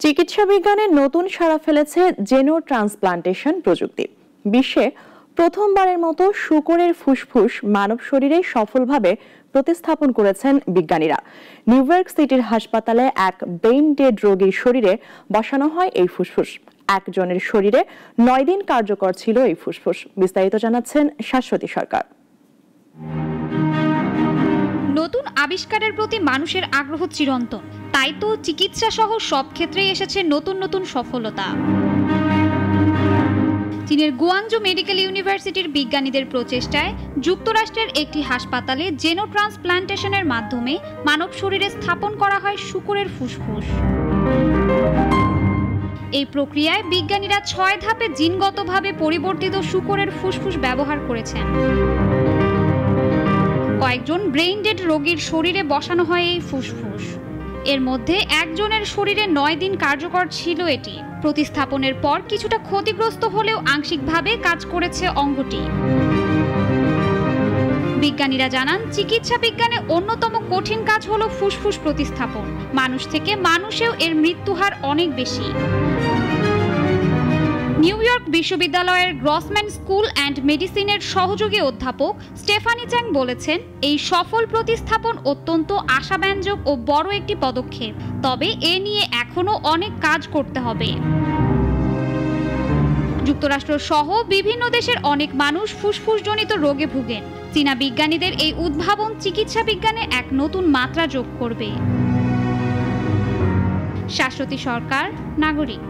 চিকিৎসা বিজ্ঞানে নতুন সাড়া ফেলেছে জেনো ট্রান্সপ্লান্টেশন প্রযুক্তি। বিশ্বে প্রথমবারের মতো শূকরের ফুসফুস মানব শরীরে সফলভাবে প্রতিস্থাপন করেছেন বিজ্ঞানীরা। নিউ ইয়র্ক সিটির হাসপাতালে এক ব্রেইন ডেড রোগীর শরীরে বসানো হয় এই ফুসফুস। একজনের শরীরে 9 দিন কার্যকর ছিল এই ফুসফুস। বিস্তারিত জানাচ্ছেন শাশ্বতী সরকার। নতুন আবিষ্কারের প্রতি মানুষের আগ্রহ চিরন্তন, তাই তো চিকিৎসা সহ সব ক্ষেত্রেই এসেছে নতুন নতুন সফলতা। চীনের গুয়াংজু মেডিকেল ইউনিভার্সিটির বিজ্ঞানীদের প্রচেষ্টায় যুক্তরাষ্ট্রের একটি হাসপাতালে জেনো ট্রান্সপ্লান্টেশনের মাধ্যমে মানব শরীরে স্থাপন করা হয় শূকরের ফুসফুস। এই প্রক্রিয়ায় বিজ্ঞানীরা 6 ধাপে জিনগতভাবে পরিবর্তিত শূকরের ফুসফুস ব্যবহার করেছেন। কয়েকজন ব্রেইন ডেড রোগীর শরীরে বসানো হয় এই ফুসফুস। এর মধ্যে একজনের শরীরে 9 দিন কার্যকর ছিল এটি। প্রতিস্থাপনের পর কিছুটা ক্ষতিগ্রস্ত হলেও আংশিকভাবে কাজ করেছে অঙ্গটি। বিজ্ঞানীরা জানান, চিকিৎসা বিজ্ঞানে অন্যতম কঠিন কাজ হলো ফুসফুস প্রতিস্থাপন। মানুষ থেকে মানুষেও এর মৃত্যুহার অনেক বেশি। নিউ ইয়র্ক বিশ্ববিদ্যালয়ের গ্রসম্যান স্কুল অ্যান্ড মেডিসিনের সহযোগী অধ্যাপক স্টেফানি চ্যাং বলেছেন, এই সফল প্রতিস্থাপন অত্যন্ত আশাব্যঞ্জক ও বড় একটি পদক্ষেপ। তবে এ নিয়ে এখনও অনেক কাজ করতে হবে। যুক্তরাষ্ট্র সহ বিভিন্ন দেশের অনেক মানুষ ফুসফুসজনিত রোগে ভুগেন। চীনা বিজ্ঞানীদের এই উদ্ভাবন চিকিৎসা বিজ্ঞানে এক নতুন মাত্রা যোগ করবে। শাশ্বতী সরকার, নাগরিক।